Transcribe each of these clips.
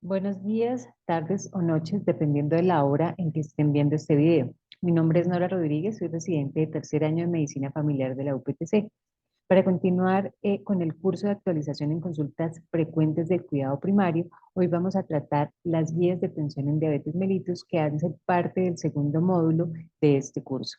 Buenos días, tardes o noches, dependiendo de la hora en que estén viendo este video. Mi nombre es Nora Rodríguez, soy residente de tercer año de Medicina Familiar de la UPTC. Para continuar con el curso de actualización en consultas frecuentes del cuidado primario, hoy vamos a tratar las guías de atención en diabetes mellitus que hacen parte del segundo módulo de este curso.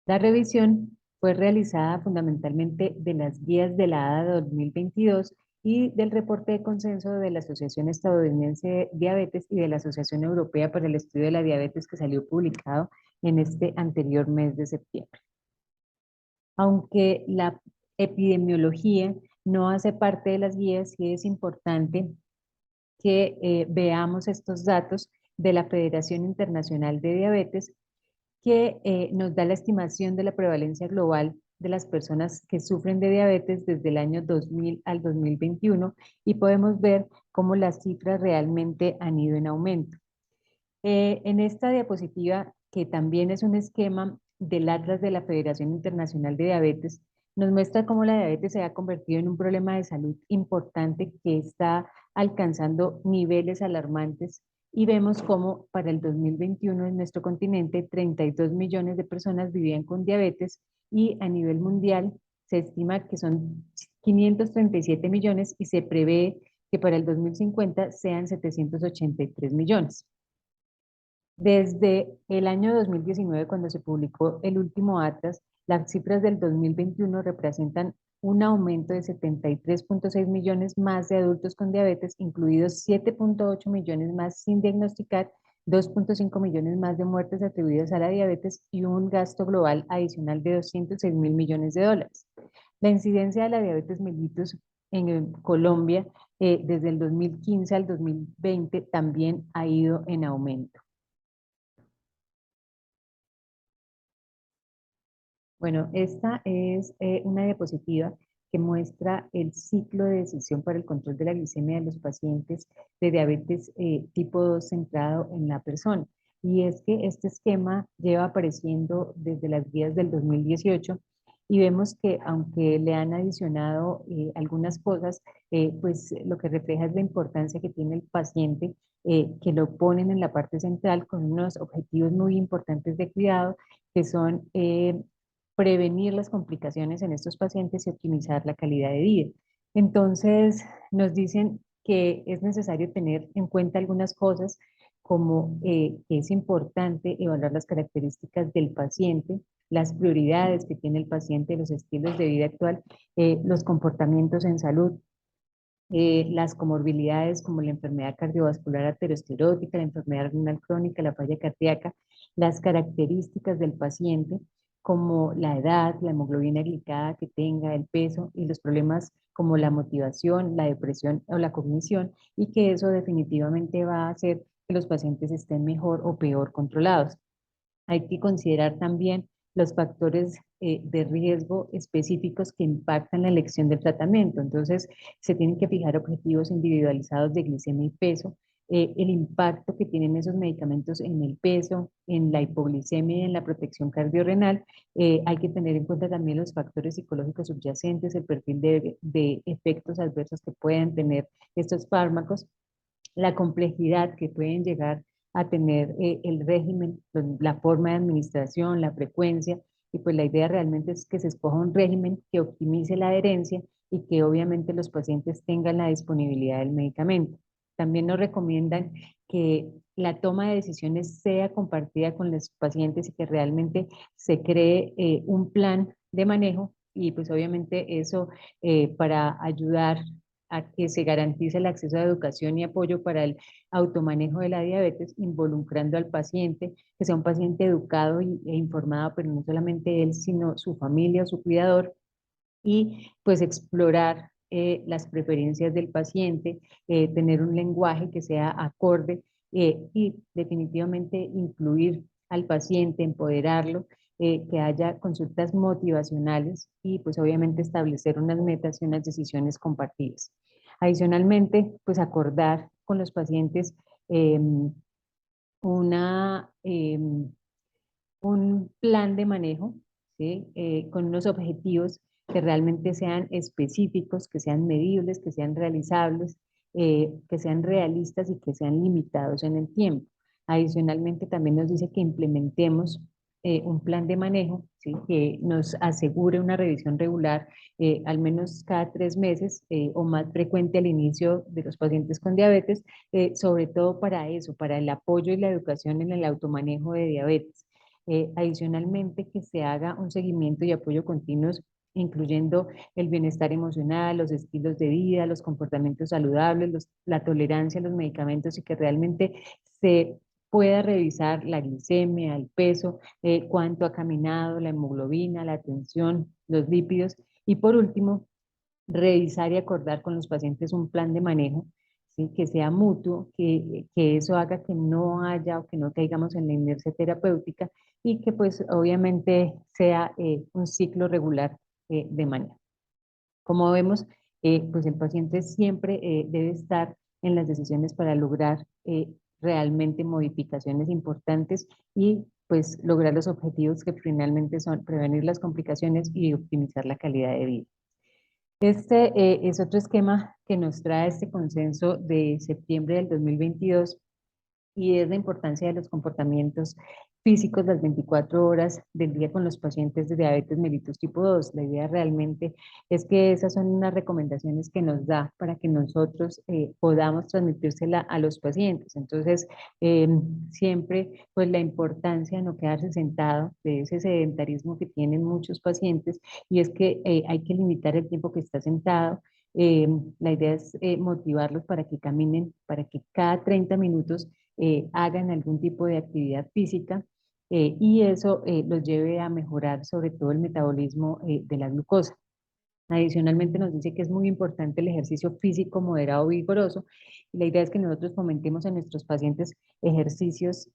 La revisión fue realizada fundamentalmente de las guías de la ADA 2022 y del reporte de consenso de la Asociación Estadounidense de Diabetes y de la Asociación Europea para el Estudio de la Diabetes que salió publicado en este anterior mes de septiembre. Aunque la epidemiología no hace parte de las guías, sí es importante que veamos estos datos de la Federación Internacional de Diabetes que nos da la estimación de la prevalencia global de las personas que sufren de diabetes desde el año 2000 al 2021 y podemos ver cómo las cifras realmente han ido en aumento. En esta diapositiva, que también es un esquema del Atlas de la Federación Internacional de Diabetes, nos muestra cómo la diabetes se ha convertido en un problema de salud importante que está alcanzando niveles alarmantes y vemos cómo para el 2021 en nuestro continente 32 millones de personas vivían con diabetes y a nivel mundial se estima que son 537 millones y se prevé que para el 2050 sean 783 millones. Desde el año 2019, cuando se publicó el último Atlas, las cifras del 2021 representan un aumento de 73.6 millones más de adultos con diabetes, incluidos 7.8 millones más sin diagnosticar, 2.5 millones más de muertes atribuidas a la diabetes y un gasto global adicional de 206 mil millones de dólares. La incidencia de la diabetes mellitus en Colombia desde el 2015 al 2020 también ha ido en aumento. Bueno, esta es una diapositiva que muestra el ciclo de decisión para el control de la glicemia de los pacientes de diabetes tipo 2 centrado en la persona. Y es que este esquema lleva apareciendo desde las guías del 2018 y vemos que aunque le han adicionado algunas cosas, pues lo que refleja es la importancia que tiene el paciente, que lo ponen en la parte central con unos objetivos muy importantes de cuidado que son prevenir las complicaciones en estos pacientes y optimizar la calidad de vida. Entonces, nos dicen que es necesario tener en cuenta algunas cosas como que es importante evaluar las características del paciente, las prioridades que tiene el paciente, los estilos de vida actual, los comportamientos en salud, las comorbilidades como la enfermedad cardiovascular aterosclerótica, la enfermedad renal crónica, la falla cardíaca, las características del paciente como la edad, la hemoglobina glicada que tenga, el peso y los problemas como la motivación, la depresión o la cognición y que eso definitivamente va a hacer que los pacientes estén mejor o peor controlados. Hay que considerar también los factores de riesgo específicos que impactan la elección del tratamiento. Entonces, se tienen que fijar objetivos individualizados de glicemia y peso, el impacto que tienen esos medicamentos en el peso, en la hipoglicemia y en la protección cardiorrenal. Hay que tener en cuenta también los factores psicológicos subyacentes, el perfil de efectos adversos que pueden tener estos fármacos, la complejidad que pueden llegar a tener el régimen, la forma de administración, la frecuencia, y pues la idea realmente es que se escoja un régimen que optimice la adherencia y que obviamente los pacientes tengan la disponibilidad del medicamento. También nos recomiendan que la toma de decisiones sea compartida con los pacientes y que realmente se cree un plan de manejo y pues obviamente eso para ayudar a que se garantice el acceso a educación y apoyo para el automanejo de la diabetes, involucrando al paciente, que sea un paciente educado e informado, pero no solamente él, sino su familia, su cuidador, y pues explorar las preferencias del paciente, tener un lenguaje que sea acorde y definitivamente incluir al paciente, empoderarlo, que haya consultas motivacionales y pues obviamente establecer unas metas y unas decisiones compartidas. Adicionalmente, pues acordar con los pacientes eh, una, un plan de manejo, ¿sí? Con unos objetivos que realmente sean específicos, que sean medibles, que sean realizables, que sean realistas y que sean limitados en el tiempo. Adicionalmente, también nos dice que implementemos un plan de manejo, ¿sí? Que nos asegure una revisión regular, al menos cada 3 meses o más frecuente al inicio de los pacientes con diabetes, sobre todo para eso, para el apoyo y la educación en el automanejo de diabetes. Adicionalmente, que se haga un seguimiento y apoyo continuos, incluyendo el bienestar emocional, los estilos de vida, los comportamientos saludables, la tolerancia a los medicamentos y que realmente se pueda revisar la glicemia, el peso, cuánto ha caminado, la hemoglobina, la tensión, los lípidos y por último, revisar y acordar con los pacientes un plan de manejo, ¿sí? Que sea mutuo, que eso haga que no haya o que no caigamos en la inercia terapéutica y que pues obviamente sea un ciclo regular de manejo. Como vemos, pues el paciente siempre debe estar en las decisiones para lograr realmente modificaciones importantes y pues lograr los objetivos que finalmente son prevenir las complicaciones y optimizar la calidad de vida. Este es otro esquema que nos trae este consenso de septiembre del 2022 y es la importancia de los comportamientos físicos las 24 horas del día con los pacientes de diabetes mellitus tipo 2. La idea realmente es que esas son unas recomendaciones que nos da para que nosotros podamos transmitírsela a los pacientes. Entonces, eh, siempre pues la importancia de no quedarse sentado, de ese sedentarismo que tienen muchos pacientes, y es que hay que limitar el tiempo que está sentado. Eh, la idea es motivarlos para que caminen, para que cada 30 minutos hagan algún tipo de actividad física y eso los lleve a mejorar sobre todo el metabolismo de la glucosa. Adicionalmente nos dice que es muy importante el ejercicio físico moderado vigoroso y la idea es que nosotros fomentemos en nuestros pacientes ejercicios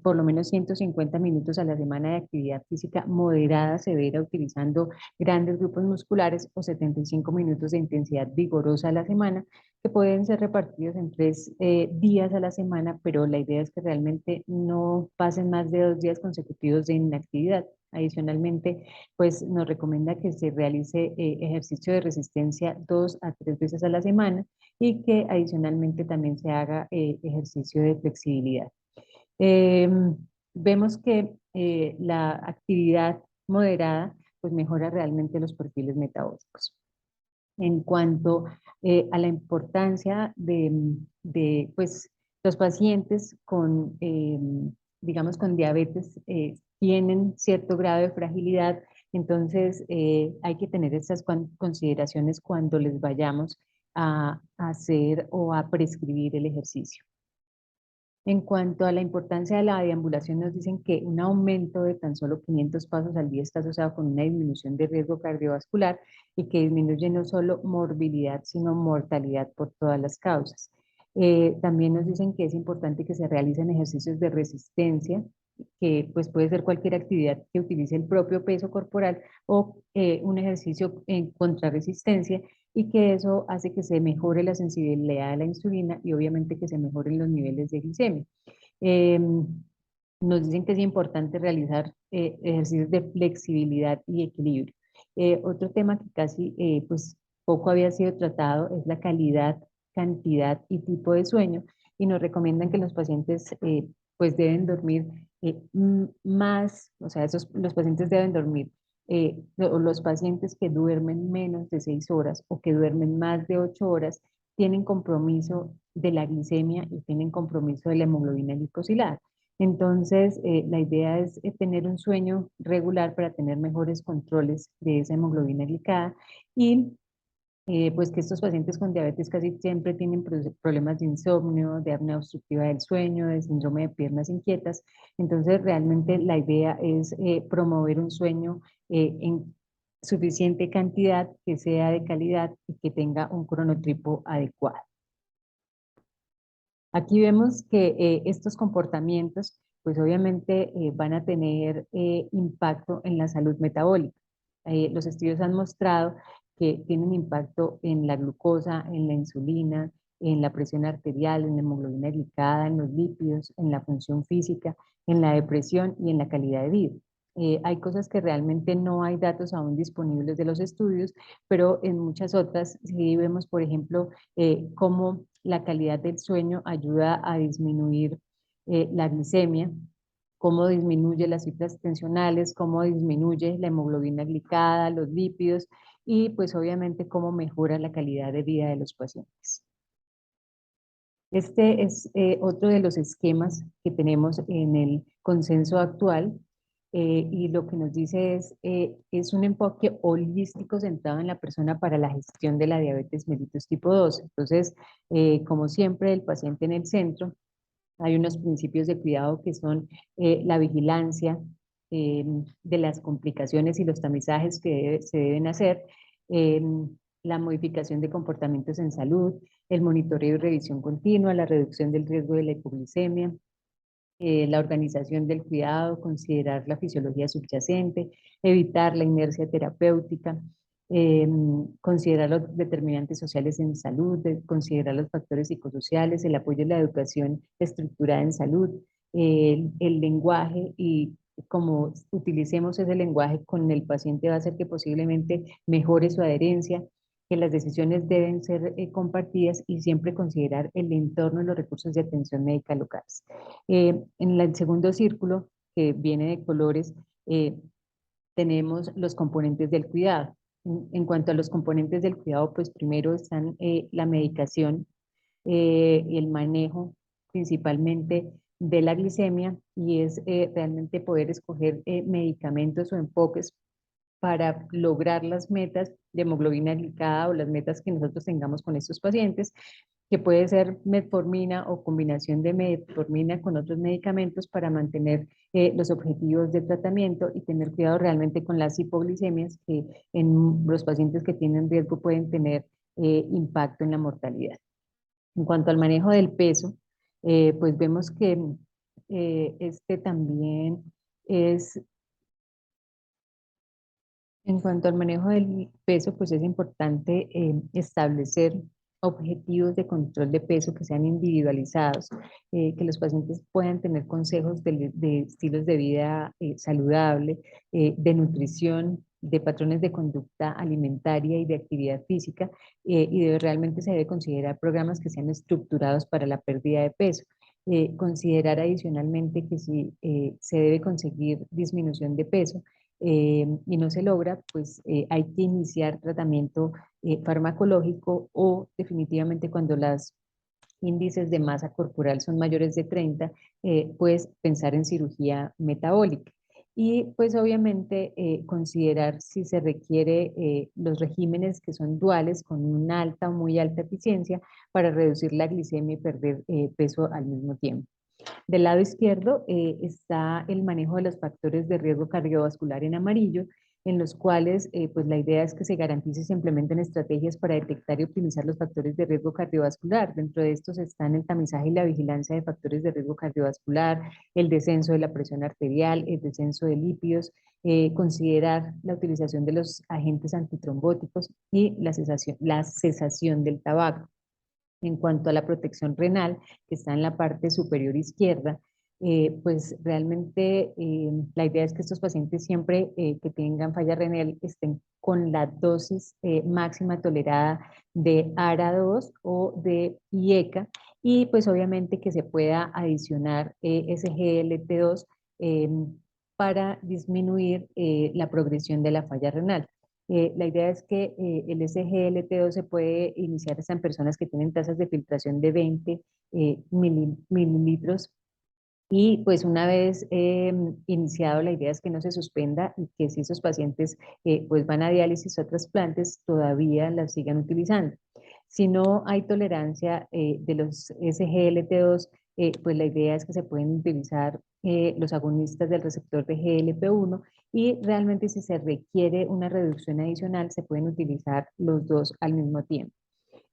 por lo menos 150 minutos a la semana de actividad física moderada, severa, utilizando grandes grupos musculares o 75 minutos de intensidad vigorosa a la semana, que pueden ser repartidos en 3 días a la semana, pero la idea es que realmente no pasen más de 2 días consecutivos de inactividad. Adicionalmente, pues nos recomienda que se realice ejercicio de resistencia 2 a 3 veces a la semana y que adicionalmente también se haga ejercicio de flexibilidad. Vemos que la actividad moderada pues mejora realmente los perfiles metabólicos. En cuanto a la importancia de pues, los pacientes con, digamos, con diabetes tienen cierto grado de fragilidad, entonces hay que tener estas consideraciones cuando les vayamos a hacer o a prescribir el ejercicio. En cuanto a la importancia de la deambulación, nos dicen que un aumento de tan solo 500 pasos al día está asociado con una disminución de riesgo cardiovascular y que disminuye no solo morbilidad, sino mortalidad por todas las causas. También nos dicen que es importante que se realicen ejercicios de resistencia, que pues puede ser cualquier actividad que utilice el propio peso corporal o un ejercicio en contrarresistencia y que eso hace que se mejore la sensibilidad a la insulina y obviamente que se mejoren los niveles de glicemia. Eh, Nos dicen que es importante realizar ejercicios de flexibilidad y equilibrio. Otro tema que casi pues poco había sido tratado es la calidad, cantidad y tipo de sueño y nos recomiendan que los pacientes pues deben dormir más, o sea, los pacientes deben dormir los pacientes que duermen menos de 6 horas o que duermen más de 8 horas tienen compromiso de la glicemia y tienen compromiso de la hemoglobina glicosilada. Entonces, la idea es tener un sueño regular para tener mejores controles de esa hemoglobina glicada y pues que estos pacientes con diabetes casi siempre tienen problemas de insomnio, de apnea obstructiva del sueño, de síndrome de piernas inquietas. Entonces, realmente la idea es promover un sueño en suficiente cantidad, que sea de calidad y que tenga un cronotipo adecuado. Aquí vemos que estos comportamientos, pues obviamente van a tener impacto en la salud metabólica. Los estudios han mostrado que tienen impacto en la glucosa, en la insulina, en la presión arterial, en la hemoglobina glicada, en los lípidos, en la función física, en la depresión y en la calidad de vida. Hay cosas que realmente no hay datos aún disponibles de los estudios, pero en muchas otras sí vemos, por ejemplo, cómo la calidad del sueño ayuda a disminuir la glicemia, cómo disminuye las cifras tensionales, cómo disminuye la hemoglobina glicada, los lípidos y pues obviamente cómo mejora la calidad de vida de los pacientes. Este es otro de los esquemas que tenemos en el consenso actual y lo que nos dice es un enfoque holístico centrado en la persona para la gestión de la diabetes mellitus tipo 2. Entonces, como siempre, el paciente en el centro, hay unos principios de cuidado que son la vigilancia eh, de las complicaciones y los tamizajes que se deben hacer, eh, la modificación de comportamientos en salud, el monitoreo y revisión continua, la reducción del riesgo de la hipoglicemia, la organización del cuidado, considerar la fisiología subyacente, evitar la inercia terapéutica, eh, considerar los determinantes sociales en salud, considerar los factores psicosociales, el apoyo a la educación estructurada en salud, el lenguaje y como utilicemos ese lenguaje con el paciente va a hacer que posiblemente mejore su adherencia, que las decisiones deben ser compartidas y siempre considerar el entorno y los recursos de atención médica locales. En el segundo círculo, que viene de colores, eh, tenemos los componentes del cuidado. En cuanto a los componentes del cuidado, pues primero están la medicación y el manejo principalmente de la glicemia y es realmente poder escoger medicamentos o enfoques para lograr las metas de hemoglobina glicada o las metas que nosotros tengamos con estos pacientes, que puede ser metformina o combinación de metformina con otros medicamentos para mantener los objetivos de tratamiento y tener cuidado realmente con las hipoglicemias que en los pacientes que tienen riesgo pueden tener impacto en la mortalidad. En cuanto al manejo del peso, pues vemos que este también es en cuanto al manejo del peso, pues es importante establecer objetivos de control de peso que sean individualizados, que los pacientes puedan tener consejos de estilos de vida saludable, de nutrición, de patrones de conducta alimentaria y de actividad física, realmente se debe considerar programas que sean estructurados para la pérdida de peso. Considerar adicionalmente que si se debe conseguir disminución de peso, y no se logra, pues hay que iniciar tratamiento farmacológico o definitivamente cuando los índices de masa corporal son mayores de 30, pues pensar en cirugía metabólica. Y pues obviamente considerar si se requiere los regímenes que son duales con una alta o muy alta eficiencia para reducir la glicemia y perder peso al mismo tiempo. Del lado izquierdo está el manejo de los factores de riesgo cardiovascular en amarillo, en los cuales pues la idea es que se garantice y se implementen estrategias para detectar y optimizar los factores de riesgo cardiovascular. Dentro de estos están el tamizaje y la vigilancia de factores de riesgo cardiovascular, el descenso de la presión arterial, el descenso de lípidos, considerar la utilización de los agentes antitrombóticos y la cesación del tabaco. En cuanto a la protección renal, que está en la parte superior izquierda, pues realmente la idea es que estos pacientes siempre que tengan falla renal estén con la dosis máxima tolerada de ARA2 o de IECA y pues obviamente que se pueda adicionar SGLT2 eh, para disminuir la progresión de la falla renal. La idea es que el SGLT2 se puede iniciar en personas que tienen tasas de filtración de 20 mililitros y pues una vez iniciado la idea es que no se suspenda y que si esos pacientes pues van a diálisis o trasplantes todavía las sigan utilizando. Si no hay tolerancia de los SGLT2, pues la idea es que se pueden utilizar los agonistas del receptor de GLP-1 y realmente si se requiere una reducción adicional se pueden utilizar los dos al mismo tiempo.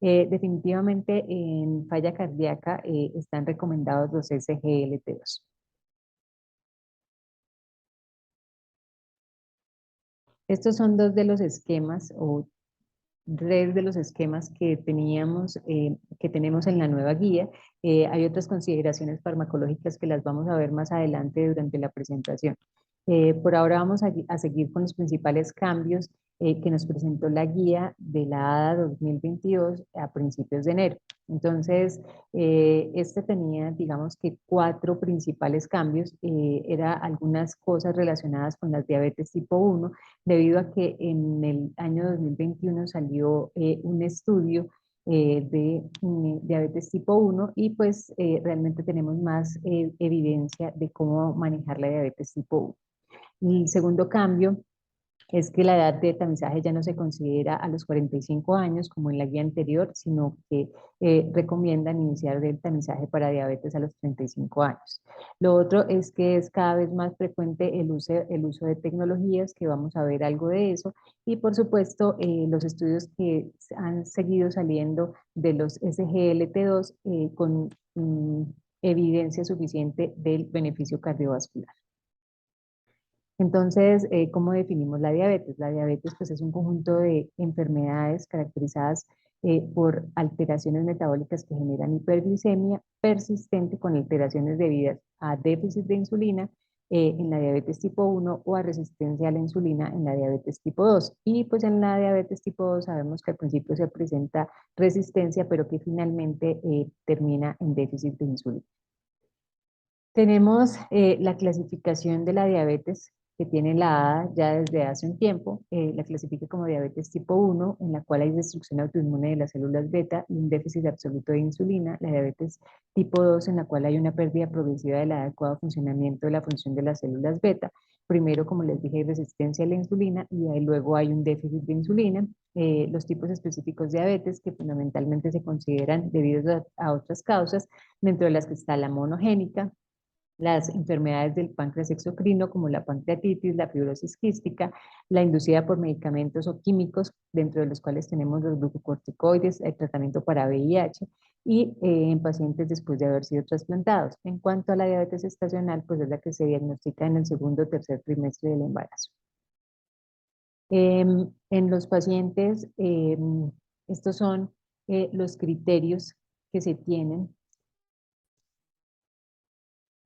Definitivamente en falla cardíaca están recomendados los SGLT2. Estos son dos de los esquemas o tres de los esquemas que teníamos, que tenemos en la nueva guía. Hay otras consideraciones farmacológicas que las vamos a ver más adelante durante la presentación. Por ahora vamos a seguir con los principales cambios que nos presentó la guía de la ADA 2022 a principios de enero. Entonces, este tenía, digamos que cuatro principales cambios. Era algunas cosas relacionadas con las diabetes tipo 1, debido a que en el año 2021 salió un estudio de diabetes tipo 1 y pues realmente tenemos más evidencia de cómo manejar la diabetes tipo 1. El segundo cambio es que la edad de tamizaje ya no se considera a los 45 años como en la guía anterior, sino que recomiendan iniciar el tamizaje para diabetes a los 35 años. Lo otro es que es cada vez más frecuente el uso de tecnologías, que vamos a ver algo de eso, y por supuesto los estudios que han seguido saliendo de los SGLT2 con evidencia suficiente del beneficio cardiovascular. Entonces, ¿cómo definimos la diabetes? La diabetes pues, es un conjunto de enfermedades caracterizadas por alteraciones metabólicas que generan hiperglicemia persistente con alteraciones debidas a déficit de insulina en la diabetes tipo 1 o a resistencia a la insulina en la diabetes tipo 2. Y pues en la diabetes tipo 2 sabemos que al principio se presenta resistencia, pero que finalmente termina en déficit de insulina. Tenemos la clasificación de la diabetes que tiene la ADA ya desde hace un tiempo. La clasifica como diabetes tipo 1, en la cual hay destrucción autoinmune de las células beta y un déficit absoluto de insulina. La diabetes tipo 2, en la cual hay una pérdida progresiva del adecuado funcionamiento de la función de las células beta. Primero, como les dije, hay resistencia a la insulina y ahí luego hay un déficit de insulina. Los tipos específicos de diabetes que fundamentalmente se consideran debidos a otras causas, dentro de las que está la monogénica, las enfermedades del páncreas exocrino como la pancreatitis, la fibrosis quística, la inducida por medicamentos o químicos, dentro de los cuales tenemos los glucocorticoides, el tratamiento para VIH y en pacientes después de haber sido trasplantados. En cuanto a la diabetes estacional, pues es la que se diagnostica en el segundo o tercer trimestre del embarazo. En los pacientes, estos son los criterios que se tienen,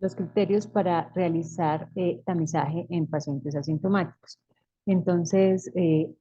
los criterios para realizar tamizaje en pacientes asintomáticos. Entonces,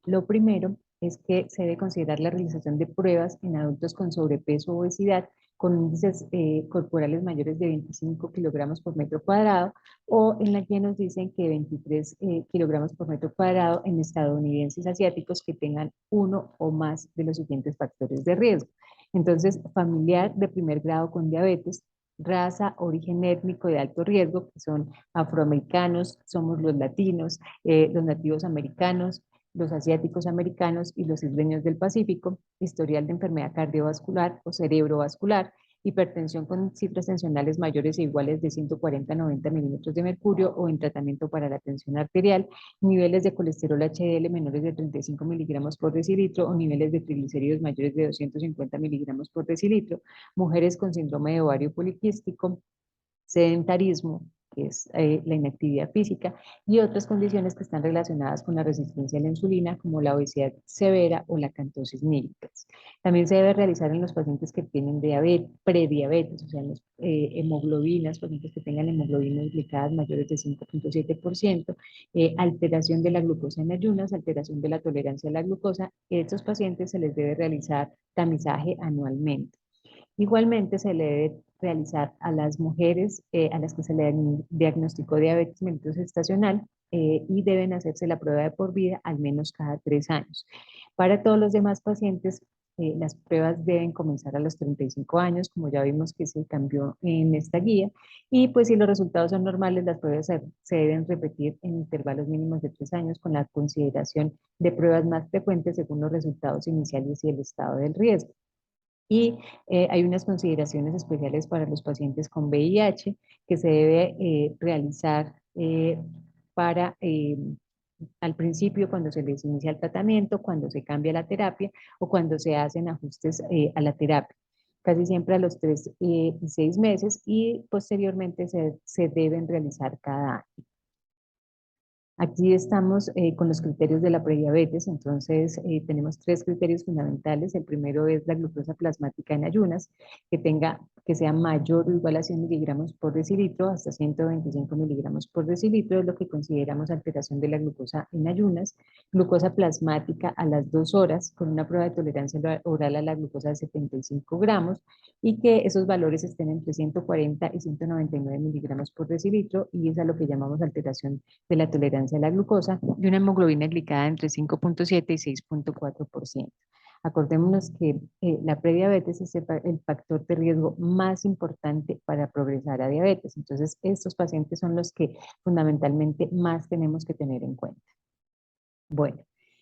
lo primero es que se debe considerar la realización de pruebas en adultos con sobrepeso o obesidad con índices corporales mayores de 25 kilogramos por metro cuadrado, o en la que nos dicen que 23 kilogramos por metro cuadrado en estadounidenses asiáticos que tengan uno o más de los siguientes factores de riesgo. Entonces, familiar de primer grado con diabetes, raza, origen étnico de alto riesgo, que son afroamericanos, somos los latinos, los nativos americanos, los asiáticos americanos y los isleños del Pacífico, historial de enfermedad cardiovascular o cerebrovascular, hipertensión con cifras tensionales mayores e iguales de 140 a 90 milímetros de mercurio o en tratamiento para la tensión arterial, niveles de colesterol HDL menores de 35 miligramos por decilitro o niveles de triglicéridos mayores de 250 miligramos por decilitro, mujeres con síndrome de ovario poliquístico, sedentarismo, que es la inactividad física, y otras condiciones que están relacionadas con la resistencia a la insulina, como la obesidad severa o la cantosis nigricans. También se debe realizar en los pacientes que tienen diabetes, prediabetes, o sea, en los hemoglobinas, pacientes que tengan hemoglobinas glicadas mayores de 5.7%, alteración de la glucosa en ayunas, alteración de la tolerancia a la glucosa. A estos pacientes se les debe realizar tamizaje anualmente. Igualmente se le debe realizar a las mujeres a las que se le diagnosticó diabetes mellitus gestacional y deben hacerse la prueba de por vida al menos cada 3 años. Para todos los demás pacientes, las pruebas deben comenzar a los 35 años, como ya vimos que se cambió en esta guía, y pues si los resultados son normales, las pruebas se deben repetir en intervalos mínimos de 3 años con la consideración de pruebas más frecuentes según los resultados iniciales y el estado del riesgo. Y hay unas consideraciones especiales para los pacientes con VIH que se debe realizar para al principio cuando se les inicia el tratamiento, cuando se cambia la terapia o cuando se hacen ajustes a la terapia. Casi siempre a los 3 y 6 meses y posteriormente se deben realizar cada año. Aquí estamos con los criterios de la prediabetes, entonces tenemos tres criterios fundamentales. El primero es la glucosa plasmática en ayunas, que sea mayor o igual a 100 miligramos por decilitro, hasta 125 miligramos por decilitro, es lo que consideramos alteración de la glucosa en ayunas. Glucosa plasmática a las 2 horas, con una prueba de tolerancia oral a la glucosa de 75 gramos, y que esos valores estén entre 140 y 199 miligramos por decilitro, y es a lo que llamamos alteración de la tolerancia a la glucosa, y una hemoglobina glicada entre 5,7 y 6,4%. Acordémonos que la prediabetes es el factor de riesgo más importante para progresar a diabetes. Entonces, estos pacientes son los que fundamentalmente más tenemos que tener en cuenta. Bueno,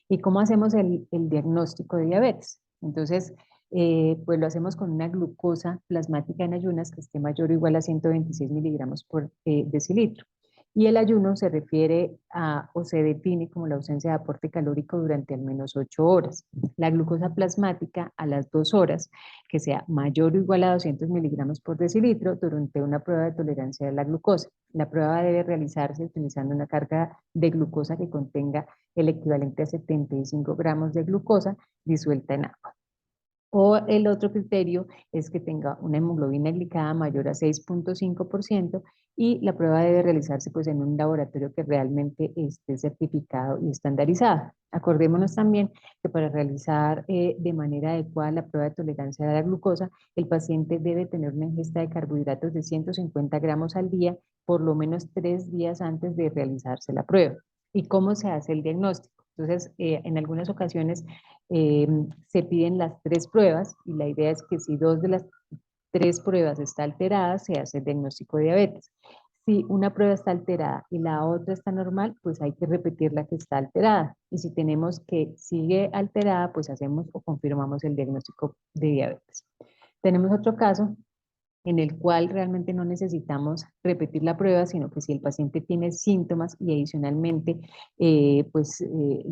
¿y cómo hacemos el diagnóstico de diabetes? Entonces, pues lo hacemos con una glucosa plasmática en ayunas que esté mayor o igual a 126 miligramos por decilitro. Y el ayuno se refiere a, o se define como la ausencia de aporte calórico durante al menos 8 horas. La glucosa plasmática a las 2 horas, que sea mayor o igual a 200 miligramos por decilitro durante una prueba de tolerancia de la glucosa. La prueba debe realizarse utilizando una carga de glucosa que contenga el equivalente a 75 gramos de glucosa disuelta en agua. O el otro criterio es que tenga una hemoglobina glicada mayor a 6,5%, y la prueba debe realizarse pues en un laboratorio que realmente esté certificado y estandarizado. Acordémonos también que para realizar de manera adecuada la prueba de tolerancia a la glucosa, el paciente debe tener una ingesta de carbohidratos de 150 gramos al día, por lo menos 3 días antes de realizarse la prueba. ¿Y cómo se hace el diagnóstico? Entonces, en algunas ocasiones eh, se piden las 3 pruebas, y la idea es que si 2 de las 3 pruebas está alterada, se hace el diagnóstico de diabetes. Si una prueba está alterada y la otra está normal, pues hay que repetir la que está alterada. Y si tenemos que sigue alterada, pues hacemos o confirmamos el diagnóstico de diabetes. Tenemos otro caso en el cual realmente no necesitamos repetir la prueba, sino que si el paciente tiene síntomas y adicionalmente el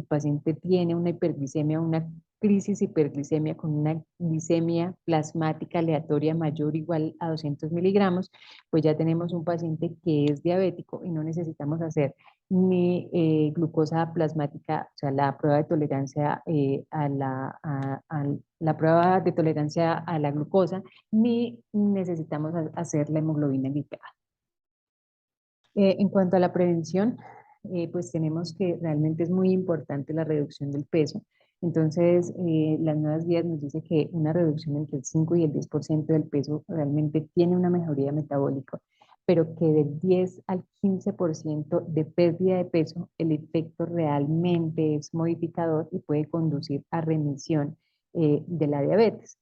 paciente tiene una hiperglicemia, una crisis hiperglicemia con una glicemia plasmática aleatoria mayor o igual a 200 miligramos, pues ya tenemos un paciente que es diabético y no necesitamos hacer ni glucosa plasmática, o sea, la prueba de tolerancia a la prueba de tolerancia a la glucosa, ni necesitamos hacer la hemoglobina glicada. En cuanto a la prevención, pues tenemos que realmente es muy importante la reducción del peso. Entonces, las nuevas guías nos dicen que una reducción entre el 5 y el 10% del peso realmente tiene una mejoría metabólica, pero que del 10 al 15% de pérdida de peso, el efecto realmente es modificador y puede conducir a remisión de la diabetes.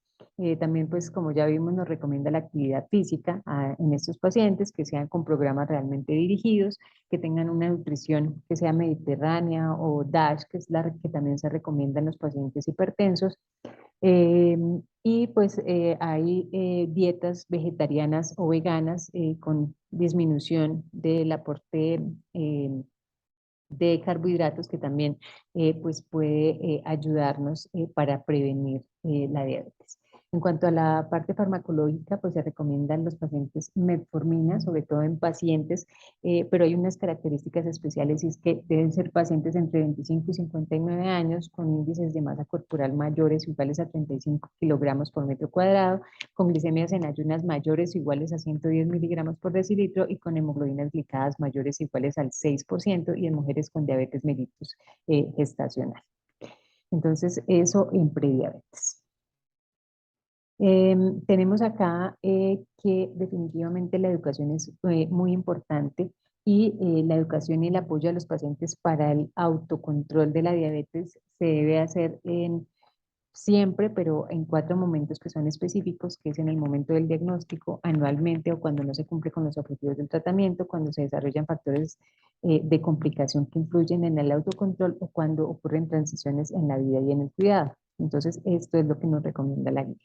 También, pues como ya vimos, nos recomienda la actividad física en estos pacientes, que sean con programas realmente dirigidos, que tengan una nutrición que sea mediterránea o DASH, que es la que también se recomienda en los pacientes hipertensos. Y pues hay dietas vegetarianas o veganas con disminución del aporte de carbohidratos, que también pues puede ayudarnos para prevenir la diabetes. En cuanto a la parte farmacológica, pues se recomiendan los pacientes metformina, sobre todo en pacientes, pero hay unas características especiales, y es que deben ser pacientes entre 25 y 59 años, con índices de masa corporal mayores o iguales a 35 kilogramos por metro cuadrado, con glicemias en ayunas mayores o iguales a 110 miligramos por decilitro, y con hemoglobinas glicadas mayores o iguales al 6%, y en mujeres con diabetes mellitus gestacional. Entonces, eso en prediabetes. Tenemos acá que definitivamente la educación es muy importante, y la educación y el apoyo a los pacientes para el autocontrol de la diabetes se debe hacer siempre, pero en 4 momentos que son específicos, que es en el momento del diagnóstico, anualmente, o cuando no se cumple con los objetivos del tratamiento, cuando se desarrollan factores de complicación que influyen en el autocontrol, o cuando ocurren transiciones en la vida y en el cuidado. Entonces, esto es lo que nos recomienda la guía.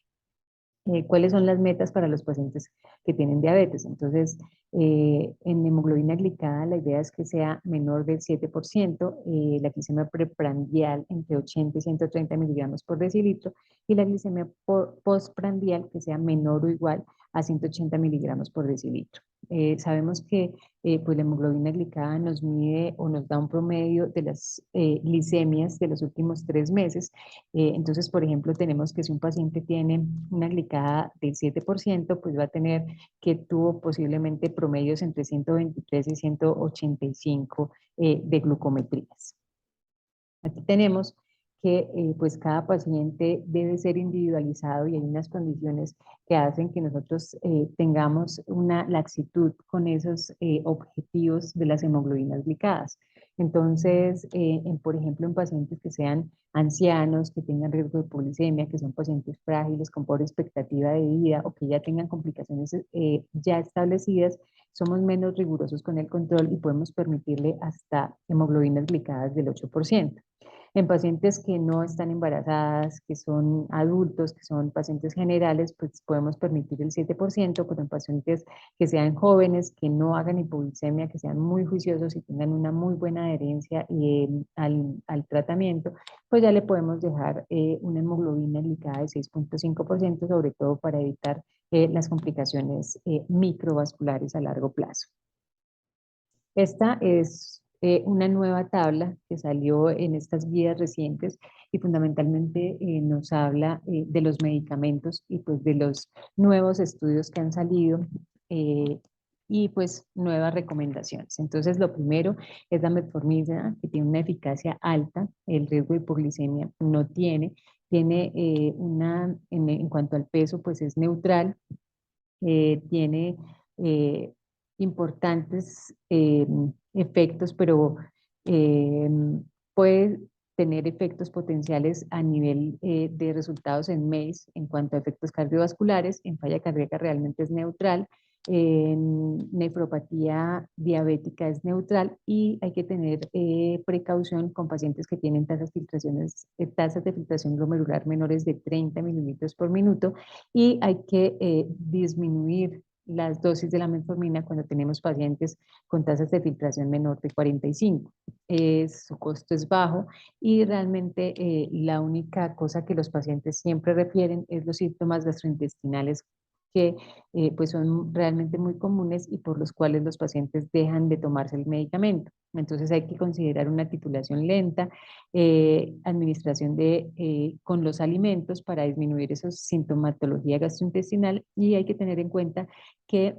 ¿Cuáles son las metas para los pacientes que tienen diabetes? Entonces, en hemoglobina glicada la idea es que sea menor del 7%, la glicemia preprandial entre 80 y 130 miligramos por decilitro, y la glicemia postprandial que sea menor o igual a 180 miligramos por decilitro. sabemos que pues la hemoglobina glicada nos mide o nos da un promedio de las glicemias de los últimos 3 meses. Entonces, por ejemplo, tenemos que si un paciente tiene una glicada del 7%, pues va a tener que tuvo posiblemente promedios entre 123 y 185 de glucometrías. Aquí tenemos que pues cada paciente debe ser individualizado y hay unas condiciones que hacen que nosotros tengamos una laxitud con esos objetivos de las hemoglobinas glicadas. Entonces, por ejemplo, en pacientes que sean ancianos, que tengan riesgo de policemia, que son pacientes frágiles con pobre expectativa de vida o que ya tengan complicaciones ya establecidas, somos menos rigurosos con el control y podemos permitirle hasta hemoglobinas glicadas del 8%. En pacientes que no están embarazadas, que son adultos, que son pacientes generales, pues podemos permitir el 7%, pero en pacientes que sean jóvenes, que no hagan hipoglucemia, que sean muy juiciosos y tengan una muy buena adherencia al tratamiento, pues ya le podemos dejar una hemoglobina glicada de 6,5%, sobre todo para evitar las complicaciones microvasculares a largo plazo. Esta es una nueva tabla que salió en estas guías recientes y fundamentalmente nos habla de los medicamentos y pues de los nuevos estudios que han salido eh, y pues nuevas recomendaciones. Entonces lo primero es la metformina, que tiene una eficacia alta, el riesgo de hipoglicemia no tiene, tiene en cuanto al peso pues es neutral, tiene eh, importantes efectos, pero eh, puede tener efectos potenciales a nivel de resultados en MACE en cuanto a efectos cardiovasculares. En falla cardíaca realmente es neutral, en nefropatía diabética es neutral y hay que tener precaución con pacientes que tienen tasas de filtración glomerular menores de 30 mililitros por minuto y hay que disminuir las dosis de la metformina cuando tenemos pacientes con tasas de filtración menor de 45. Su costo es bajo y realmente la única cosa que los pacientes siempre refieren es los síntomas gastrointestinales que pues son realmente muy comunes y por los cuales los pacientes dejan de tomarse el medicamento. Entonces hay que considerar una titulación lenta, administración con los alimentos para disminuir esa sintomatología gastrointestinal y hay que tener en cuenta que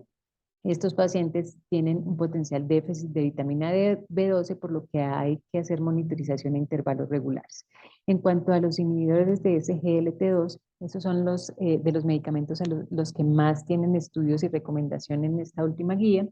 estos pacientes tienen un potencial déficit de vitamina B12, por lo que hay que hacer monitorización a intervalos regulares. En cuanto a los inhibidores de SGLT2, esos son de los medicamentos los que más tienen estudios y recomendación en esta última guía.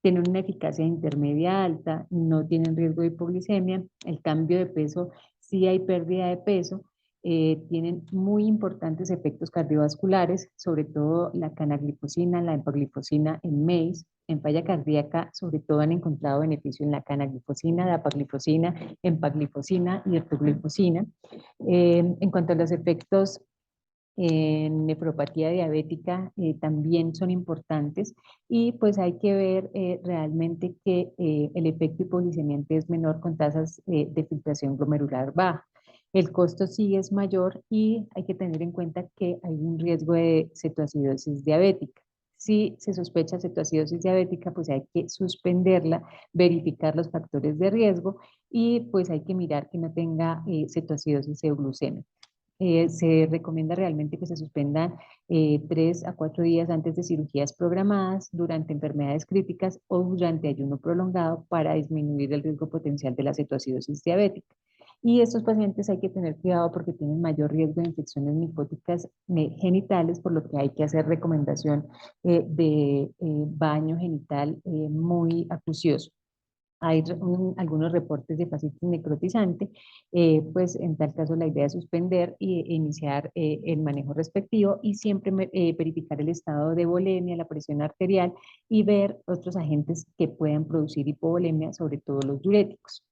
Tienen una eficacia intermedia alta, no tienen riesgo de hipoglicemia, el cambio de peso, sí hay pérdida de peso, tienen muy importantes efectos cardiovasculares, sobre todo la canaglifosina, la empaglifosina en MACE, en falla cardíaca, sobre todo han encontrado beneficio en la canaglifosina, dapaglifosina, empaglifosina y ertoglifosina. En cuanto a los efectos en nefropatía diabética también son importantes y pues hay que ver realmente que el efecto hipoglicemiante es menor con tasas de filtración glomerular baja. El costo sí es mayor y hay que tener en cuenta que hay un riesgo de cetoacidosis diabética. Si se sospecha cetoacidosis diabética, pues hay que suspenderla, verificar los factores de riesgo y pues hay que mirar que no tenga cetoacidosis euglucémica. Se recomienda realmente que se suspendan 3 a 4 días antes de cirugías programadas, durante enfermedades críticas o durante ayuno prolongado para disminuir el riesgo potencial de la cetoacidosis diabética. Y estos pacientes hay que tener cuidado porque tienen mayor riesgo de infecciones micóticas genitales, por lo que hay que hacer recomendación de baño genital muy acucioso. Hay algunos reportes de fascitis necrotizante, pues en tal caso la idea es suspender e iniciar el manejo respectivo y siempre verificar el estado de volemia, la presión arterial y ver otros agentes que puedan producir hipovolemia, sobre todo los diuréticos.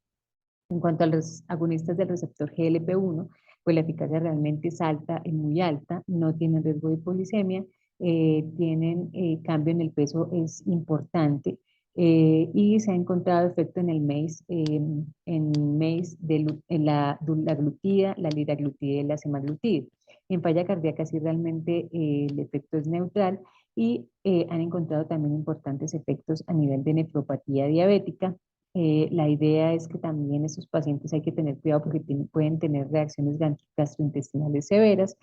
En cuanto a los agonistas del receptor GLP-1, pues la eficacia realmente es alta, y muy alta, no tienen riesgo de hipoglicemia, tienen cambio en el peso es importante y se ha encontrado efecto en el MACE, en la glutida, la liraglutida y la semaglutida. En falla cardíaca sí realmente el efecto es neutral y han encontrado también importantes efectos a nivel de nefropatía diabética. La idea es que también estos pacientes hay que tener cuidado porque pueden tener reacciones gastrointestinales severas.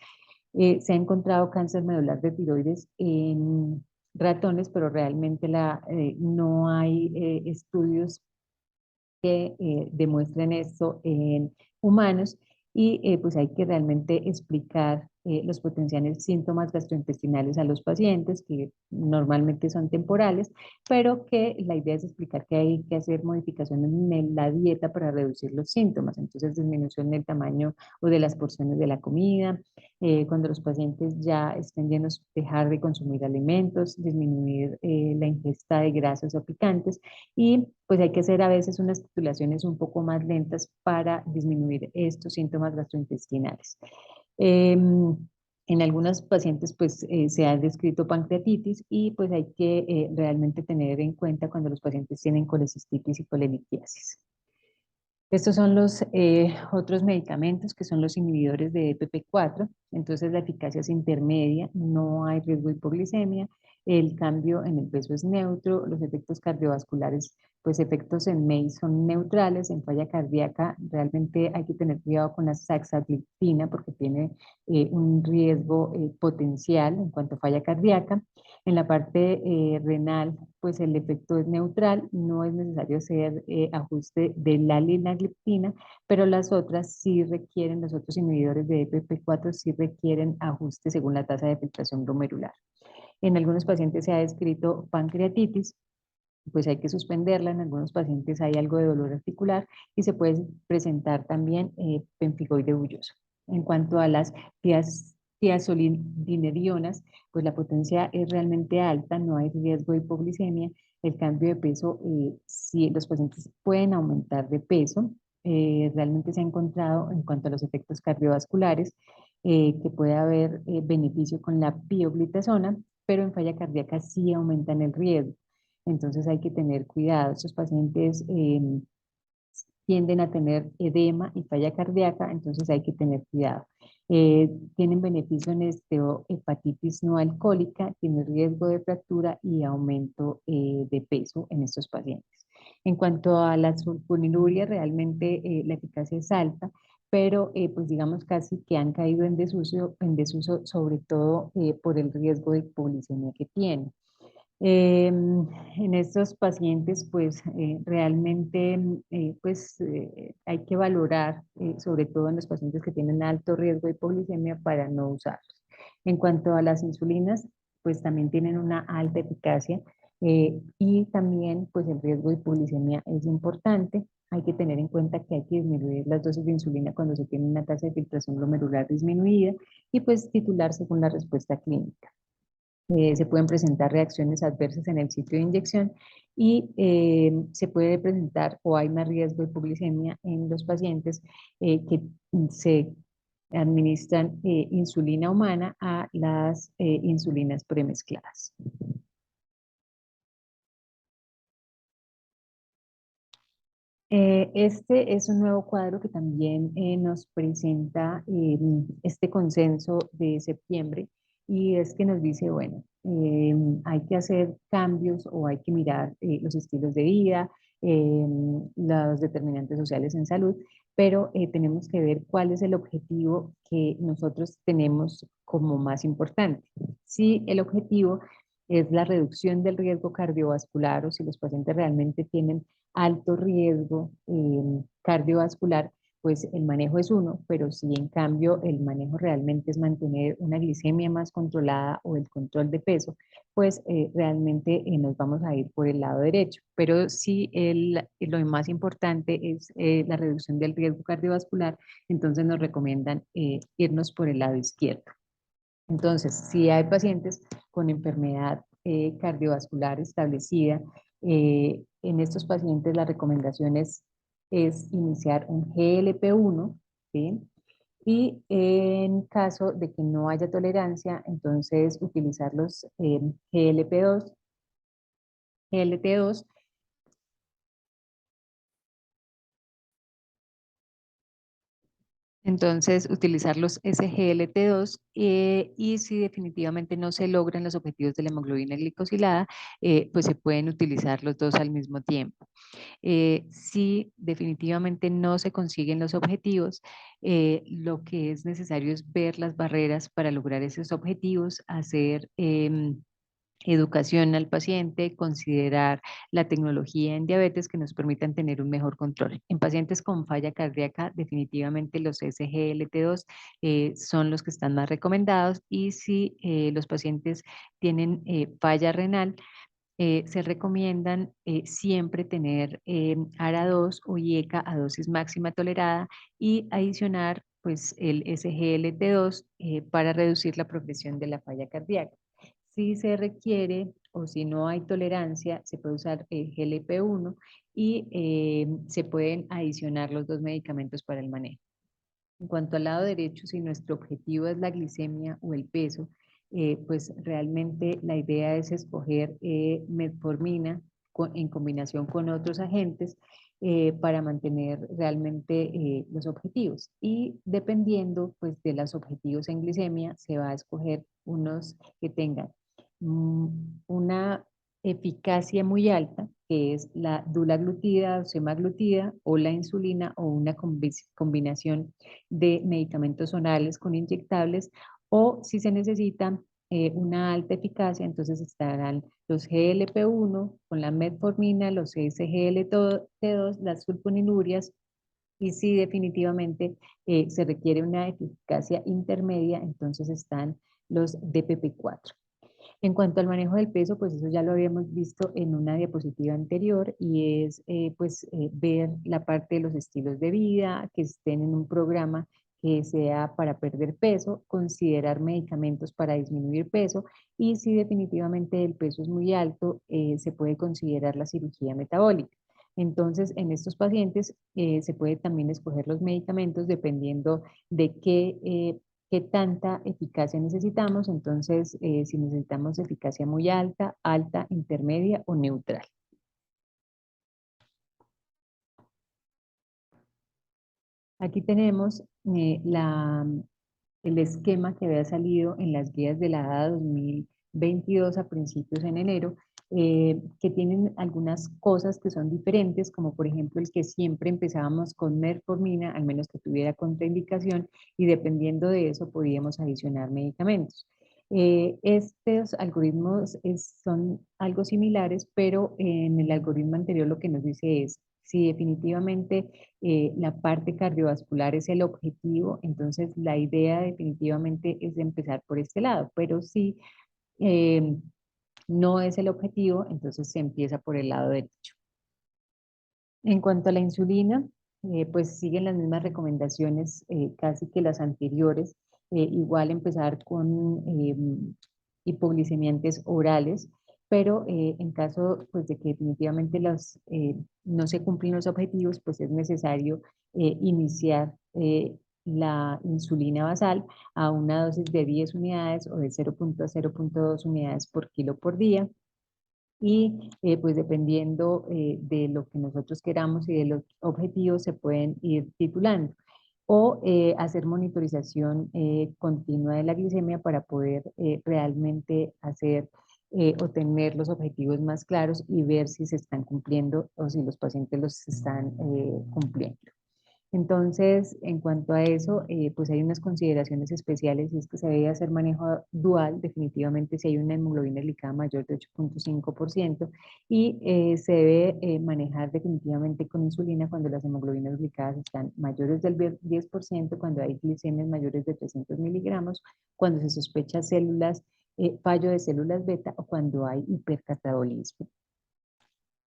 Se ha encontrado cáncer medular de tiroides en ratones, pero realmente no hay estudios que demuestren esto en humanos y pues hay que realmente explicar los potenciales síntomas gastrointestinales a los pacientes, que normalmente son temporales, pero que la idea es explicar que hay que hacer modificaciones en la dieta para reducir los síntomas, entonces disminución del tamaño o de las porciones de la comida, cuando los pacientes ya estén llenos, dejar de consumir alimentos, disminuir la ingesta de grasas o picantes y pues hay que hacer a veces unas titulaciones un poco más lentas para disminuir estos síntomas gastrointestinales. En algunos pacientes pues se ha descrito pancreatitis y pues hay que realmente tener en cuenta cuando los pacientes tienen colecistitis y colelitiasis. Estos son los otros medicamentos que son los inhibidores de EPP4, entonces la eficacia es intermedia, no hay riesgo de hipoglicemia, el cambio en el peso es neutro, los efectos cardiovasculares, pues efectos en MACE son neutrales, en falla cardíaca realmente hay que tener cuidado con la saxagliptina porque tiene un riesgo potencial en cuanto a falla cardíaca. En la parte renal, pues el efecto es neutral, no es necesario hacer ajuste de la linagliptina, pero las otras sí requieren, los otros inhibidores de EPP4 sí requieren ajuste según la tasa de filtración glomerular. En algunos pacientes se ha descrito pancreatitis, pues hay que suspenderla, en algunos pacientes hay algo de dolor articular y se puede presentar también pemfigoide bulloso. En cuanto a las tiazolidinedionas, pues la potencia es realmente alta, no hay riesgo de hipoglicemia, el cambio de peso, si los pacientes pueden aumentar de peso, realmente se ha encontrado en cuanto a los efectos cardiovasculares, que puede haber beneficio con la pioglitazona, pero en falla cardíaca sí aumentan el riesgo. Entonces hay que tener cuidado. Estos pacientes tienden a tener edema y falla cardíaca, entonces hay que tener cuidado. Tienen beneficio en hepatitis no alcohólica, tiene riesgo de fractura y aumento de peso en estos pacientes. En cuanto a la sulfoniluria, realmente la eficacia es alta, pero pues digamos casi que han caído en desuso sobre todo por el riesgo de hipoglicemia que tienen. En estos pacientes, pues realmente hay que valorar, sobre todo en los pacientes que tienen alto riesgo de hipoglicemia, para no usarlos. En cuanto a las insulinas, pues también tienen una alta eficacia y también pues el riesgo de hipoglicemia es importante. Hay que tener en cuenta que hay que disminuir las dosis de insulina cuando se tiene una tasa de filtración glomerular disminuida y pues titular según la respuesta clínica. Se pueden presentar reacciones adversas en el sitio de inyección y se puede presentar o hay más riesgo de hipoglicemia en los pacientes que se administran insulina humana a las insulinas premezcladas. Este es un nuevo cuadro que también nos presenta este consenso de septiembre y es que nos dice, bueno, hay que hacer cambios o hay que mirar los estilos de vida, los determinantes sociales en salud, pero tenemos que ver cuál es el objetivo que nosotros tenemos como más importante. Si el objetivo es la reducción del riesgo cardiovascular o si los pacientes realmente tienen alto riesgo cardiovascular, pues el manejo es uno, pero si en cambio el manejo realmente es mantener una glicemia más controlada o el control de peso, pues realmente nos vamos a ir por el lado derecho. Pero si lo más importante es la reducción del riesgo cardiovascular, entonces nos recomiendan irnos por el lado izquierdo. Entonces, si hay pacientes con enfermedad cardiovascular establecida, en estos pacientes la recomendación es iniciar un GLP-1, ¿sí? Y en caso de que no haya tolerancia, entonces utilizar los GLP-2, GLT-2. Entonces, utilizar los SGLT2 y si definitivamente no se logran los objetivos de la hemoglobina glicosilada, pues se pueden utilizar los dos al mismo tiempo. Si definitivamente no se consiguen los objetivos, lo que es necesario es ver las barreras para lograr esos objetivos, hacer educación al paciente, considerar la tecnología en diabetes que nos permitan tener un mejor control. En pacientes con falla cardíaca, definitivamente los SGLT2 son los que están más recomendados y si los pacientes tienen falla renal, se recomiendan siempre tener ARA2 o IECA a dosis máxima tolerada y adicionar pues, el SGLT2 para reducir la progresión de la falla cardíaca. Si se requiere o si no hay tolerancia, se puede usar el GLP-1 y se pueden adicionar los dos medicamentos para el manejo. En cuanto al lado derecho, si nuestro objetivo es la glicemia o el peso, pues realmente la idea es escoger metformina en combinación con otros agentes para mantener realmente los objetivos. Y dependiendo pues, de los objetivos en glicemia, se va a escoger unos que tengan una eficacia muy alta, que es la dulaglutida o semaglutida o la insulina o una combinación de medicamentos orales con inyectables, o si se necesita una alta eficacia, entonces estarán los GLP-1 con la metformina, los SGLT2, las sulfonilurias, y si definitivamente se requiere una eficacia intermedia, entonces están los DPP-4. En cuanto al manejo del peso, pues eso ya lo habíamos visto en una diapositiva anterior y es ver la parte de los estilos de vida, que estén en un programa que sea para perder peso, considerar medicamentos para disminuir peso y si definitivamente el peso es muy alto, se puede considerar la cirugía metabólica. Entonces, en estos pacientes se puede también escoger los medicamentos dependiendo de qué tanta eficacia necesitamos. Entonces, si necesitamos eficacia muy alta, alta, intermedia o neutral. Aquí tenemos el esquema que había salido en las guías de la ADA 2022 a principios en enero, que tienen algunas cosas que son diferentes, como por ejemplo el que siempre empezábamos con metformina, al menos que tuviera contraindicación, y dependiendo de eso podíamos adicionar medicamentos. Estos algoritmos son algo similares, pero en el algoritmo anterior lo que nos dice es si definitivamente la parte cardiovascular es el objetivo, entonces la idea definitivamente es empezar por este lado, pero si eh, no es el objetivo, entonces se empieza por el lado derecho. En cuanto a la insulina, pues siguen las mismas recomendaciones casi que las anteriores, igual empezar con hipoglicemiantes orales, pero en caso pues, de que definitivamente no se cumplen los objetivos, pues es necesario iniciar la insulina basal a una dosis de 10 unidades o de 0.2 unidades por kilo por día y pues dependiendo de lo que nosotros queramos y de los objetivos se pueden ir titulando o hacer monitorización continua de la glicemia para poder realmente hacer o tener los objetivos más claros y ver si se están cumpliendo o si los pacientes los están cumpliendo. Entonces, en cuanto a eso, pues hay unas consideraciones especiales y es que se debe hacer manejo dual, definitivamente si hay una hemoglobina glicada mayor de 8.5% y se debe manejar definitivamente con insulina cuando las hemoglobinas glicadas están mayores del 10%, cuando hay glicemias mayores de 300 miligramos, cuando se sospecha fallo de células beta o cuando hay hipercatabolismo.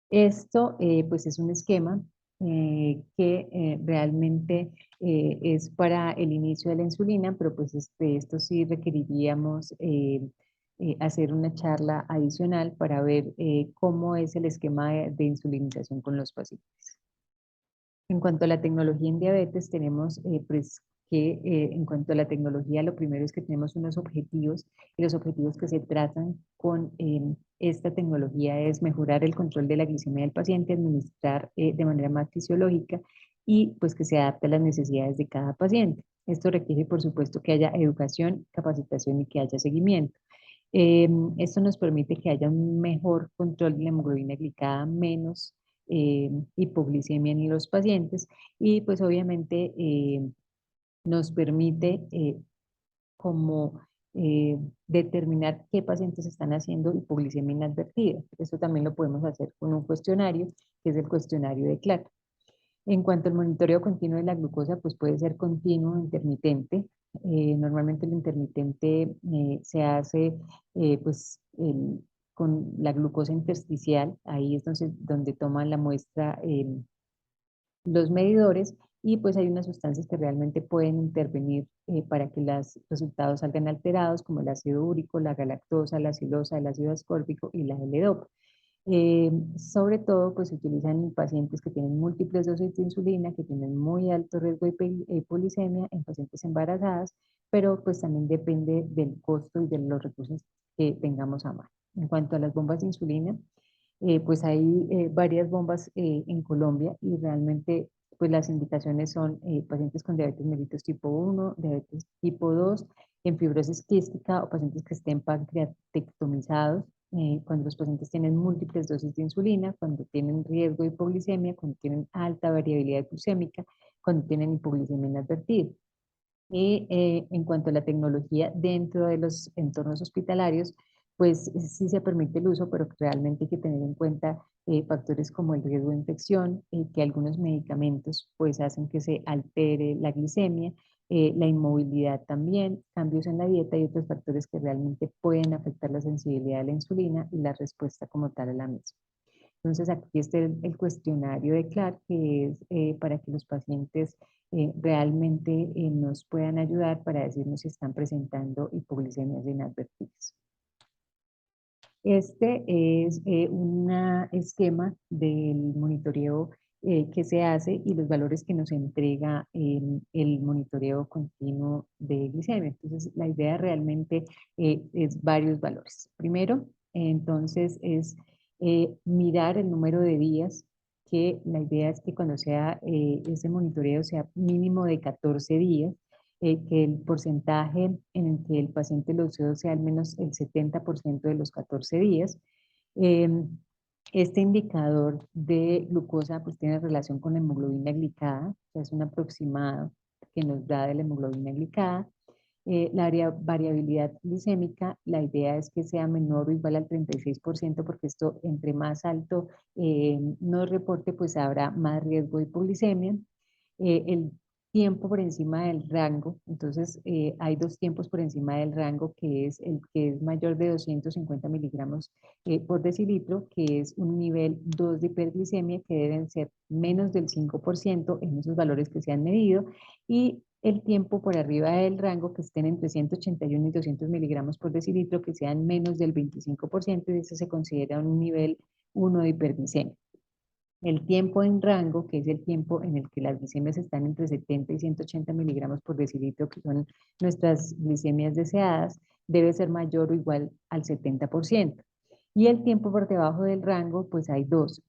Esto pues es un esquema que realmente es para el inicio de la insulina, pero pues esto sí requeriríamos hacer una charla adicional para ver cómo es el esquema de insulinización con los pacientes. En cuanto a la tecnología en diabetes, tenemos pues, que en cuanto a la tecnología, lo primero es que tenemos unos objetivos y los objetivos que se trazan con esta tecnología es mejorar el control de la glicemia del paciente, administrar de manera más fisiológica y pues que se adapte a las necesidades de cada paciente. Esto requiere, por supuesto, que haya educación, capacitación y que haya seguimiento. Esto nos permite que haya un mejor control de la hemoglobina glicada, menos hipoglicemia en los pacientes y pues obviamente nos permite como determinar qué pacientes están haciendo hipoglicemia inadvertida. Eso también lo podemos hacer con un cuestionario, que es el cuestionario de CLAT. En cuanto al monitoreo continuo de la glucosa, pues puede ser continuo o intermitente. Normalmente el intermitente se hace pues con la glucosa intersticial, ahí es donde toman la muestra los medidores y pues hay unas sustancias que realmente pueden intervenir para que los resultados salgan alterados, como el ácido úrico, la galactosa, la silosa, el ácido ascórbico y la L-DOPA. Sobre todo, pues se utilizan en pacientes que tienen múltiples dosis de insulina, que tienen muy alto riesgo de hipolicemia en pacientes embarazadas, pero pues también depende del costo y de los recursos que tengamos a mano. En cuanto a las bombas de insulina, pues hay varias bombas en Colombia y realmente pues las indicaciones son pacientes con diabetes mellitus tipo 1, diabetes tipo 2, en fibrosis quística o pacientes que estén pancreatectomizados, cuando los pacientes tienen múltiples dosis de insulina, cuando tienen riesgo de hipoglicemia, cuando tienen alta variabilidad glucémica, cuando tienen hipoglicemia inadvertida. Y en cuanto a la tecnología dentro de los entornos hospitalarios, pues sí se permite el uso, pero realmente hay que tener en cuenta factores como el riesgo de infección, que algunos medicamentos pues hacen que se altere la glicemia, la inmovilidad también, cambios en la dieta y otros factores que realmente pueden afectar la sensibilidad a la insulina y la respuesta como tal a la misma. Entonces aquí está el cuestionario de CLAR, que es para que los pacientes realmente nos puedan ayudar para decirnos si están presentando hipoglicemias inadvertidas. Este es un esquema del monitoreo que se hace y los valores que nos entrega el monitoreo continuo de glicemia. Entonces, la idea realmente es varios valores. Primero, entonces, es mirar el número de días, que la idea es que cuando sea ese monitoreo sea mínimo de 14 días, que el porcentaje en el que el paciente lo usó sea al menos el 70% de los 14 días. Em, este indicador de glucosa pues tiene relación con la hemoglobina glicada, o sea, es un aproximado que nos da de la hemoglobina glicada. La variabilidad glicémica, la idea es que sea menor o igual al 36%, porque esto entre más alto nos reporte, pues habrá más riesgo de hipoglicemia. El tiempo por encima del rango, entonces hay dos tiempos por encima del rango, que es el que es mayor de 250 miligramos por decilitro, que es un nivel 2 de hiperglicemia, que deben ser menos del 5% en esos valores que se han medido, y el tiempo por arriba del rango, que estén entre 181 y 200 miligramos por decilitro, que sean menos del 25%, y eso se considera un nivel 1 de hiperglicemia. El tiempo en rango, que es el tiempo en el que las glicemias están entre 70 y 180 miligramos por decilitro, que son nuestras glicemias deseadas, debe ser mayor o igual al 70%. Y el tiempo por debajo del rango, pues hay dos.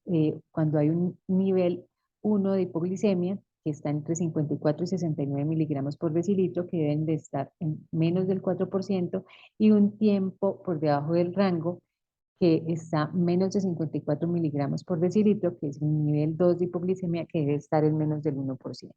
Cuando hay un nivel 1 de hipoglicemia, que está entre 54 y 69 miligramos por decilitro, que deben de estar en menos del 4%, y un tiempo por debajo del rango, que está menos de 54 miligramos por decilitro, que es un nivel 2 de hipoglicemia que debe estar en menos del 1%.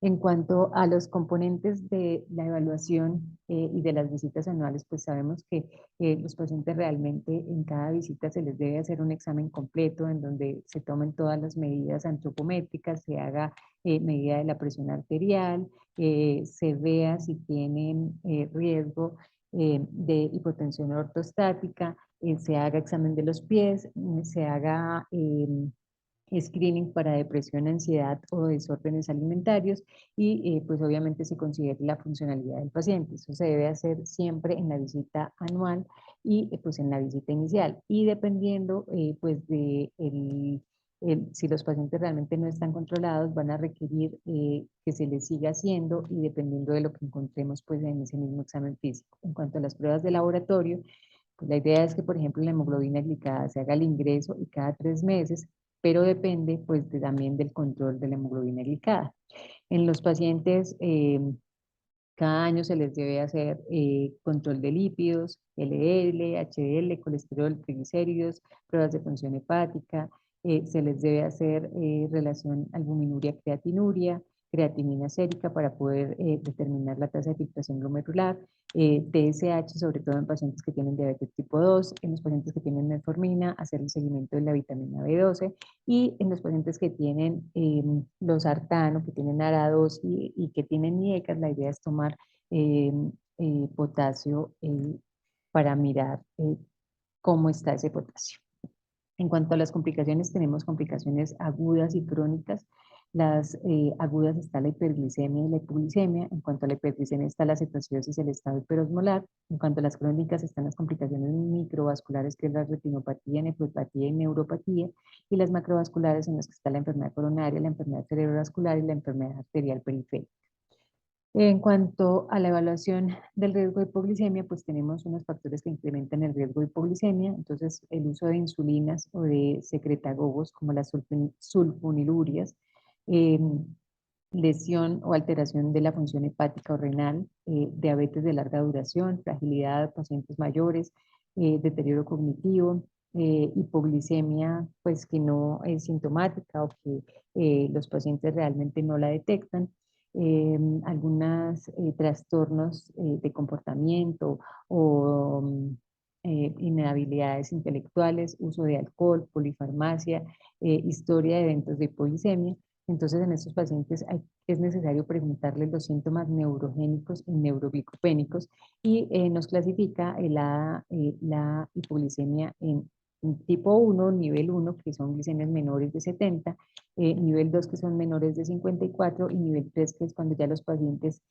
En cuanto a los componentes de la evaluación y de las visitas anuales, pues sabemos que los pacientes realmente en cada visita se les debe hacer un examen completo en donde se tomen todas las medidas antropométricas, se haga medida de la presión arterial, se vea si tienen riesgo de hipotensión ortostática, se haga examen de los pies, se haga screening para depresión, ansiedad o desórdenes alimentarios y pues obviamente se considere la funcionalidad del paciente. Eso se debe hacer siempre en la visita anual y pues en la visita inicial. Y dependiendo pues de si los pacientes realmente no están controlados, van a requerir que se les siga haciendo y dependiendo de lo que encontremos pues en ese mismo examen físico. En cuanto a las pruebas de laboratorio, pues la idea es que, por ejemplo, la hemoglobina glicada se haga el ingreso y cada 3 meses pero depende pues también del control de la hemoglobina glicada. En los pacientes cada año se les debe hacer control de lípidos, LDL, HDL, colesterol, triglicéridos, pruebas de función hepática, se les debe hacer relación albuminuria-creatinuria, creatinina sérica para poder determinar la tasa de filtración glomerular, TSH, sobre todo en pacientes que tienen diabetes tipo 2, en los pacientes que tienen metformina, hacer el seguimiento de la vitamina B12 y en los pacientes que tienen los sartano, que tienen ARA2 y que tienen IECAS, la idea es tomar potasio para mirar cómo está ese potasio. En cuanto a las complicaciones, tenemos complicaciones agudas y crónicas. Las agudas está la hiperglicemia y la hipoglicemia. En cuanto a la hiperglicemia está la cetoacidosis y el estado hiperosmolar. En cuanto a las crónicas están las complicaciones microvasculares, que es la retinopatía, nefropatía y neuropatía. Y las macrovasculares, en las que está la enfermedad coronaria, la enfermedad cerebrovascular y la enfermedad arterial periférica. En cuanto a la evaluación del riesgo de hipoglicemia, pues tenemos unos factores que incrementan el riesgo de hipoglicemia, entonces el uso de insulinas o de secretagogos como las sulfonilurias, eh, lesión o alteración de la función hepática o renal, diabetes de larga duración, fragilidad, pacientes mayores, deterioro cognitivo, hipoglicemia pues que no es sintomática o que los pacientes realmente no la detectan, algunos trastornos de comportamiento o inhabilidades intelectuales, uso de alcohol, polifarmacia, historia de eventos de hipoglicemia. Entonces, en estos pacientes es necesario preguntarles los síntomas neurogénicos y neuroglicopénicos y nos clasifica la hipoglicemia en tipo 1, nivel 1, que son glicemias menores de 70, nivel 2 que son menores de 54 y nivel 3 que es cuando ya los pacientes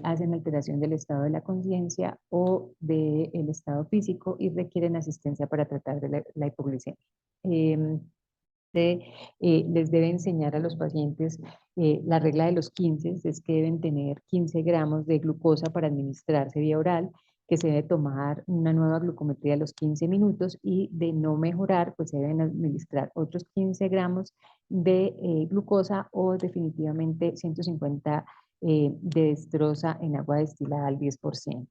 hacen alteración del estado de la conciencia o del estado físico y requieren asistencia para tratar de la hipoglicemia. Les debe enseñar a los pacientes la regla de los 15, es que deben tener 15 gramos de glucosa para administrarse vía oral, que se debe tomar una nueva glucometría a los 15 minutos y de no mejorar, pues se deben administrar otros 15 gramos de glucosa o definitivamente 150 de destroza en agua destilada al 10%.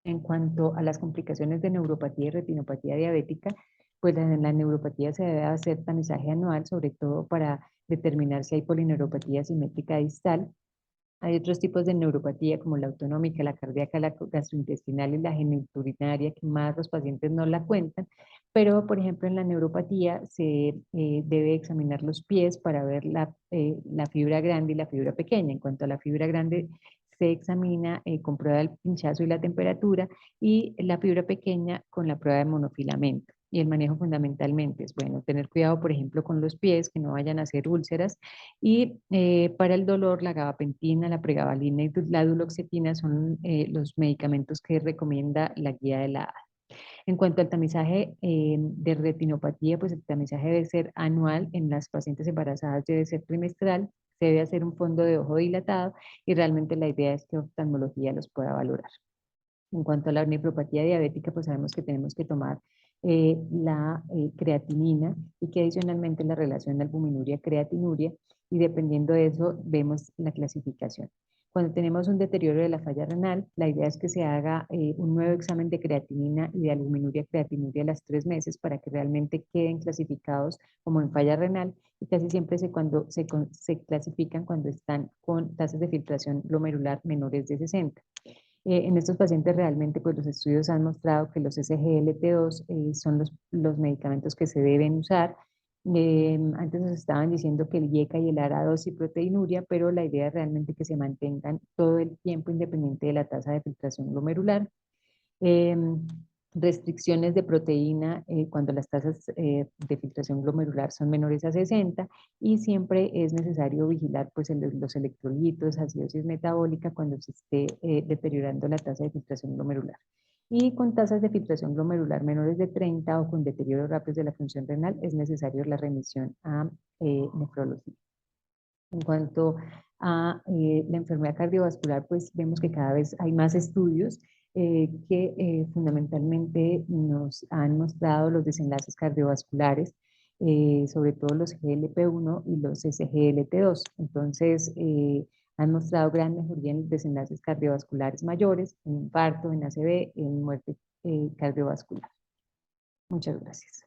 En cuanto a las complicaciones de neuropatía y retinopatía diabética, pues en la neuropatía se debe hacer tamizaje anual, sobre todo para determinar si hay polineuropatía simétrica distal. Hay otros tipos de neuropatía como la autonómica, la cardíaca, la gastrointestinal y la genitourinaria, que más los pacientes no la cuentan, pero por ejemplo en la neuropatía se debe examinar los pies para ver la fibra grande y la fibra pequeña. En cuanto a la fibra grande, se examina con prueba del pinchazo y la temperatura, y la fibra pequeña con la prueba de monofilamento. Y el manejo fundamentalmente es, bueno, tener cuidado, por ejemplo, con los pies, que no vayan a hacer úlceras, y para el dolor, la gabapentina, la pregabalina y la duloxetina son los medicamentos que recomienda la guía de la ADA. En cuanto al tamizaje de retinopatía, pues el tamizaje debe ser anual, en las pacientes embarazadas debe ser trimestral, se debe hacer un fondo de ojo dilatado y realmente la idea es que oftalmología los pueda valorar. En cuanto a la nefropatía diabética, pues sabemos que tenemos que tomar la creatinina y que adicionalmente la relación albuminuria-creatinuria, y dependiendo de eso vemos la clasificación. Cuando tenemos un deterioro de la falla renal, la idea es que se haga un nuevo examen de creatinina y de albuminuria-creatinuria a los 3 meses para que realmente queden clasificados como en falla renal, y casi siempre se clasifican cuando están con tasas de filtración glomerular menores de 60. En estos pacientes realmente pues los estudios han mostrado que los SGLT2 son los medicamentos que se deben usar. Antes nos estaban diciendo que el IECA y el ARA2 y proteinuria, pero la idea es realmente que se mantengan todo el tiempo independiente de la tasa de filtración glomerular. Restricciones de proteína cuando las tasas de filtración glomerular son menores a 60, y siempre es necesario vigilar pues los electrolitos, acidosis metabólica cuando se esté deteriorando la tasa de filtración glomerular. Y con tasas de filtración glomerular menores de 30 o con deterioro rápido de la función renal es necesario la remisión a nefrología. En cuanto a la enfermedad cardiovascular, pues vemos que cada vez hay más estudios que fundamentalmente nos han mostrado los desenlaces cardiovasculares. sobre todo los GLP-1 y los SGLT2. Entonces, han mostrado gran mejoría en desenlaces cardiovasculares mayores, en infarto, en ACV, en muerte cardiovascular. Muchas gracias.